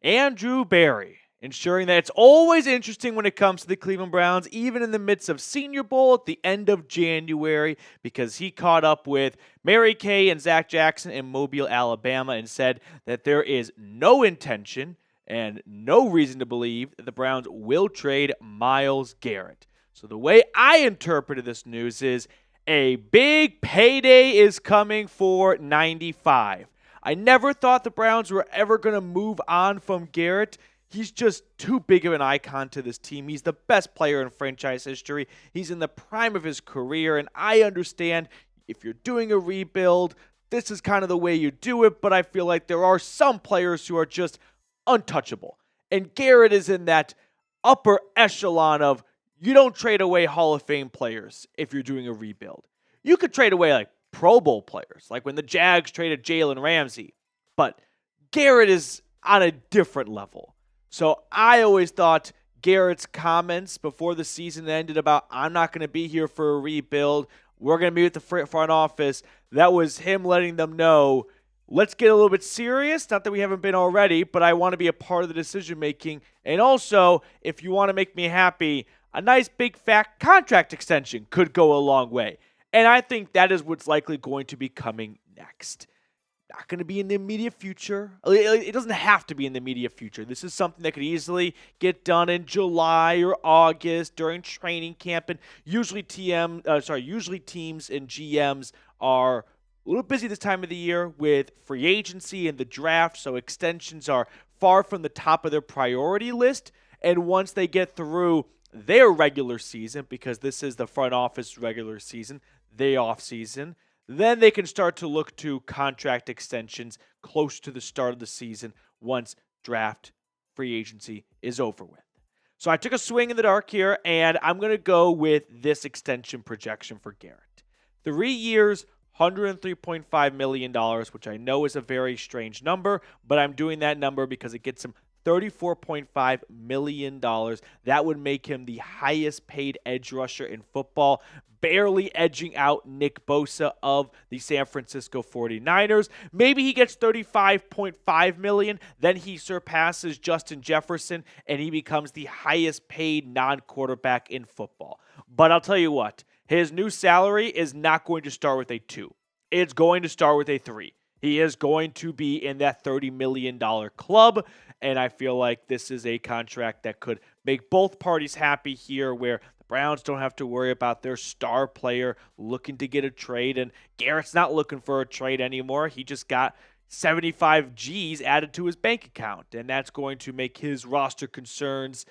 Andrew Berry, ensuring that it's always interesting when it comes to the Cleveland Browns, even in the midst of Senior Bowl at the end of January, because he caught up with Mary Kay and Zach Jackson in Mobile, Alabama, and said that there is no intention and no reason to believe that the Browns will trade Myles Garrett. So the way I interpreted this news is a big payday is coming for 95. I never thought the Browns were ever going to move on from Garrett. He's just too big of an icon to this team. He's the best player in franchise history. He's in the prime of his career, and I understand if you're doing a rebuild, this is kind of the way you do it, but I feel like there are some players who are just untouchable. And Garrett is in that upper echelon of you don't trade away Hall of Fame players if you're doing a rebuild. You could trade away like Pro Bowl players, like when the Jags traded Jalen Ramsey. But Garrett is on a different level. So I always thought Garrett's comments before the season ended about, I'm not going to be here for a rebuild, we're going to be with the front office, that was him letting them know, let's get a little bit serious. Not that we haven't been already, but I want to be a part of the decision making. And also, if you want to make me happy, a nice big fat contract extension could go a long way. And I think that is what's likely going to be coming next. Not going to be in the immediate future. It doesn't have to be in the immediate future. This is something that could easily get done in July or August during training camp. And usually teams and GMs are a little busy this time of the year with free agency and the draft, so extensions are far from the top of their priority list. And once they get through their regular season, because this is the front office regular season, the off season, then they can start to look to contract extensions close to the start of the season once draft free agency is over with. So I took a swing in the dark here, and I'm going to go with this extension projection for Garrett. 3 years, $103.5 million, which I know is a very strange number, but I'm doing that number because it gets him $34.5 million. That would make him the highest paid edge rusher in football, barely edging out Nick Bosa of the San Francisco 49ers. Maybe he gets $35.5 million, then he surpasses Justin Jefferson, and he becomes the highest paid non-quarterback in football. But I'll tell you what, his new salary is not going to start with a 2. It's going to start with a 3. He is going to be in that $30 million club, and I feel like this is a contract that could make both parties happy here, where the Browns don't have to worry about their star player looking to get a trade, and Garrett's not looking for a trade anymore. He just got 75 G's added to his bank account, and that's going to make his roster concerns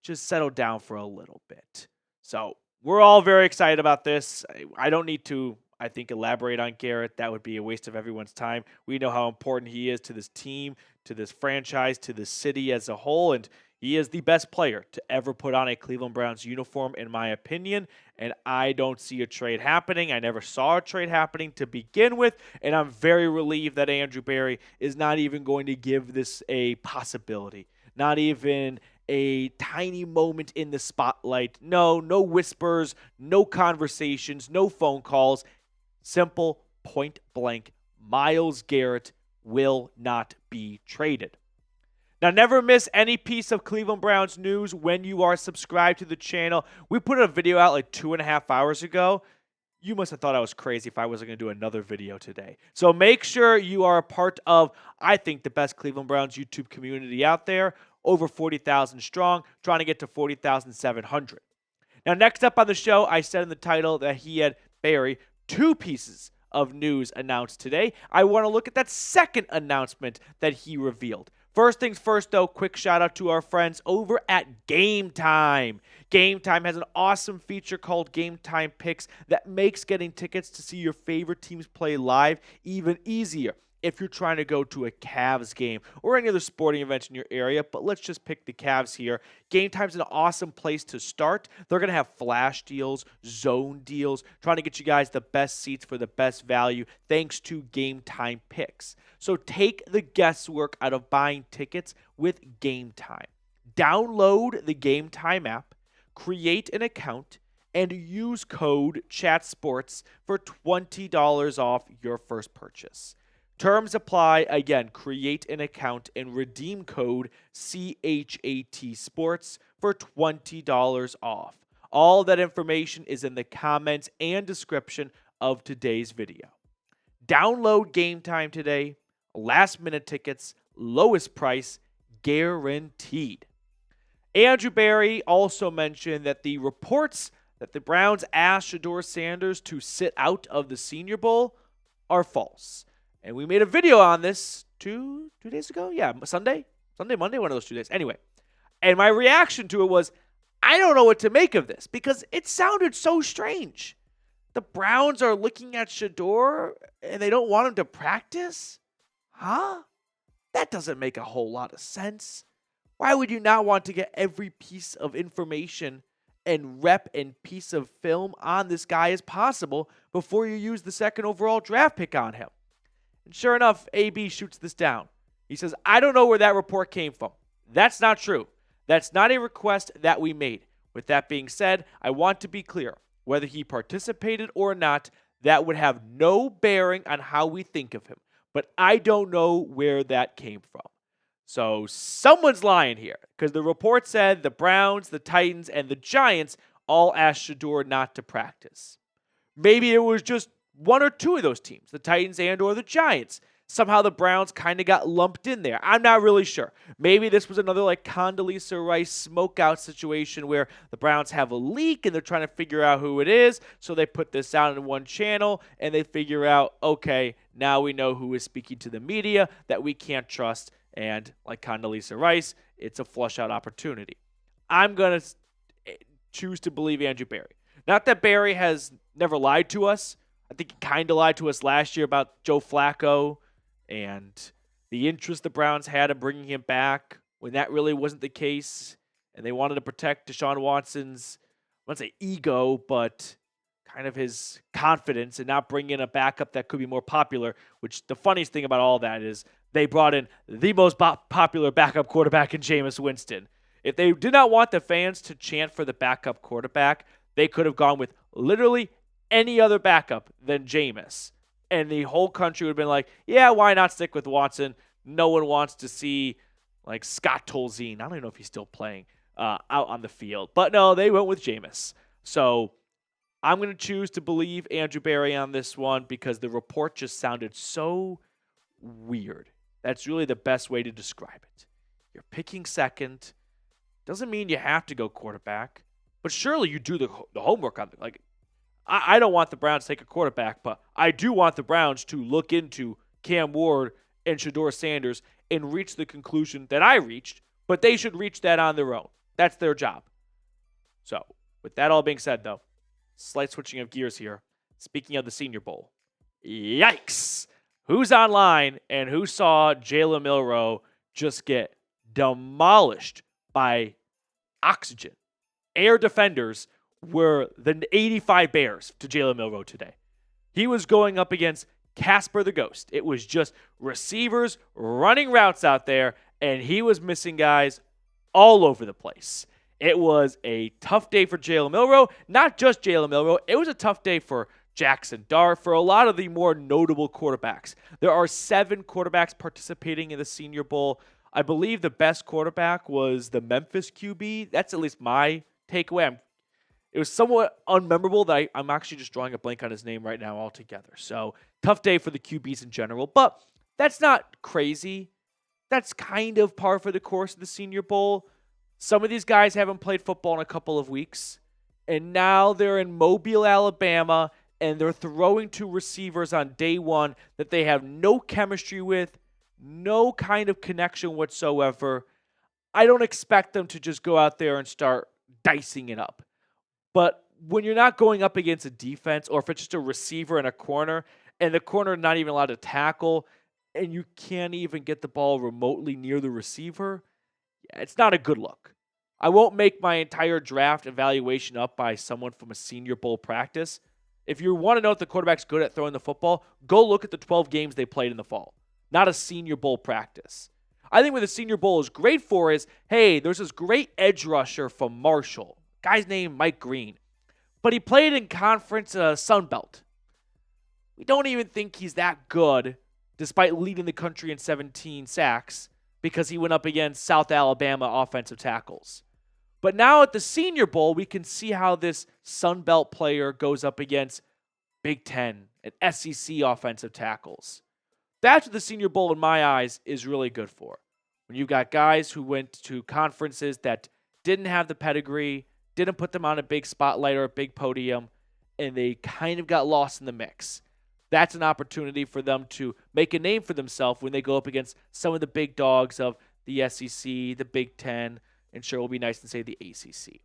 just settle down for a little bit. So we're all very excited about this. I don't need to, I think, elaborate on Garrett. That would be a waste of everyone's time. We know how important he is to this team, to this franchise, to the city as a whole, and he is the best player to ever put on a Cleveland Browns uniform, in my opinion, and I don't see a trade happening. I never saw a trade happening to begin with, and I'm very relieved that Andrew Berry is not even going to give this a possibility, not even a tiny moment in the spotlight. No whispers, no conversations, no phone calls. Simple, point blank, Myles Garrett will not be traded. Now, never miss any piece of Cleveland Browns news when you are subscribed to the channel. We put a video out like 2.5 hours ago. You must have thought I was crazy if I wasn't going to do another video today. So make sure you are a part of, I think, the best Cleveland Browns YouTube community out there. Over 40,000 strong, trying to get to 40,700. Now, next up on the show, I said in the title that he had, Berry, 2 pieces of news announced today. I want to look at that second announcement that he revealed. First things first, though, quick shout out to our friends over at Game Time. Game Time has an awesome feature called Game Time Picks that makes getting tickets to see your favorite teams play live even easier if you're trying to go to a Cavs game or any other sporting event in your area, but let's just pick the Cavs here. Game Time's an awesome place to start. They're going to have flash deals, zone deals, trying to get you guys the best seats for the best value thanks to Game Time Picks. So take the guesswork out of buying tickets with Game Time. Download the Game Time app, create an account, and use code CHATSPORTS for $20 off your first purchase. Terms apply. Again, create an account and redeem code CHAT Sports for $20 off. All that information is in the comments and description of today's video. Download Game Time today. Last minute tickets, lowest price, guaranteed. Andrew Berry also mentioned that the reports that the Browns asked Shedeur Sanders to sit out of the Senior Bowl are false. And we made a video on this two days ago. Yeah, Monday, one of those 2 days. Anyway, and my reaction to it was, I don't know what to make of this because it sounded so strange. The Browns are looking at Shedeur and they don't want him to practice? Huh? That doesn't make a whole lot of sense. Why would you not want to get every piece of information and rep and piece of film on this guy as possible before you use the second overall draft pick on him? And sure enough, AB shoots this down. He says, I don't know where that report came from. That's not true. That's not a request that we made. With that being said, I want to be clear. Whether he participated or not, that would have no bearing on how we think of him. But I don't know where that came from. So someone's lying here because the report said the Browns, the Titans, and the Giants all asked Shedeur not to practice. Maybe it was just one or two of those teams, the Titans and or the Giants. Somehow the Browns kind of got lumped in there. I'm not really sure. Maybe this was another like Condoleezza Rice smokeout situation where the Browns have a leak and they're trying to figure out who it is. So they put this out in one channel and they figure out, okay, now we know who is speaking to the media that we can't trust. And like Condoleezza Rice, it's a flush out opportunity. I'm going to choose to believe Andrew Berry. Not that Berry has never lied to us. I think he kind of lied to us last year about Joe Flacco and the interest the Browns had in bringing him back when that really wasn't the case. And they wanted to protect Deshaun Watson's, I won't say ego, but kind of his confidence and not bring in a backup that could be more popular, which the funniest thing about all that is they brought in the most popular backup quarterback in Jameis Winston. If they did not want the fans to chant for the backup quarterback, they could have gone with literally any other backup than Jameis. And the whole country would have been like, yeah, why not stick with Watson? No one wants to see like Scott Tolzien. I don't even know if he's still playing out on the field. But no, they went with Jameis. So I'm going to choose to believe Andrew Berry on this one because the report just sounded so weird. That's really the best way to describe it. You're picking second. Doesn't mean you have to go quarterback. But surely you do the homework on it. Like, I don't want the Browns to take a quarterback, but I do want the Browns to look into Cam Ward and Shedeur Sanders and reach the conclusion that I reached, but they should reach that on their own. That's their job. So, with that all being said, though, slight switching of gears here. Speaking of the Senior Bowl, yikes! Who's online and who saw Jalen Milroe just get demolished by Oxygen? Air defenders were the 85 Bears to Jalen Milroe today. He was going up against Casper the Ghost. It was just receivers running routes out there, and he was missing guys all over the place. It was a tough day for Jalen Milroe. Not just Jalen Milroe. It was a tough day for Jackson Dart, for a lot of the more notable quarterbacks. There are 7 quarterbacks participating in the Senior Bowl. I believe the best quarterback was the Memphis QB. That's at least my takeaway. It was somewhat unmemorable that I'm actually just drawing a blank on his name right now altogether. So, tough day for the QBs in general. But that's not crazy. That's kind of par for the course of the Senior Bowl. Some of these guys haven't played football in a couple of weeks. And now they're in Mobile, Alabama, and they're throwing to receivers on day one that they have no chemistry with, no kind of connection whatsoever. I don't expect them to just go out there and start dicing it up. But when you're not going up against a defense, or if it's just a receiver and a corner, and the corner not even allowed to tackle, and you can't even get the ball remotely near the receiver, it's not a good look. I won't make my entire draft evaluation up by someone from a Senior Bowl practice. If you want to know if the quarterback's good at throwing the football, go look at the 12 games they played in the fall, not a Senior Bowl practice. I think what the Senior Bowl is great for is, hey, there's this great edge rusher from Marshall. Guy's name Mike Green. But he played in conference Sun Belt. We don't even think he's that good, despite leading the country in 17 sacks because he went up against South Alabama offensive tackles. But now at the Senior Bowl, we can see how this Sun Belt player goes up against Big Ten and SEC offensive tackles. That's what the Senior Bowl, in my eyes, is really good for. When you've got guys who went to conferences that didn't have the pedigree, didn't put them on a big spotlight or a big podium, and they kind of got lost in the mix. That's an opportunity for them to make a name for themselves when they go up against some of the big dogs of the SEC, the Big Ten, and sure, it will be nice to say the ACC.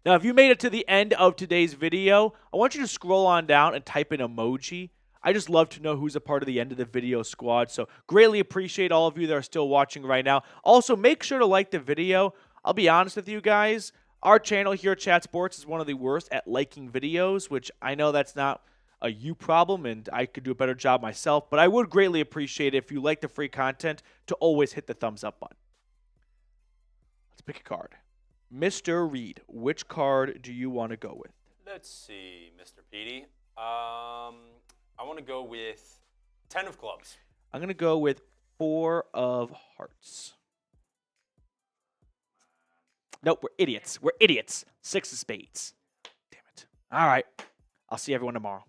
Now, if you made it to the end of today's video, I want you to scroll on down and type in emoji. I just love to know who's a part of the end of the video squad, so greatly appreciate all of you that are still watching right now. Also, make sure to like the video. I'll be honest with you guys, our channel here at Chat Sports is one of the worst at liking videos, which I know that's not a you problem, and I could do a better job myself, but I would greatly appreciate it if you like the free content to always hit the thumbs up button. Let's pick a card. Mr. Reed, which card do you want to go with? Let's see, Mr. Petey. I want to go with 10 of clubs. I'm going to go with 4 of hearts. Nope, we're idiots. We're idiots. 6 of spades. Damn it. All right. I'll see everyone tomorrow.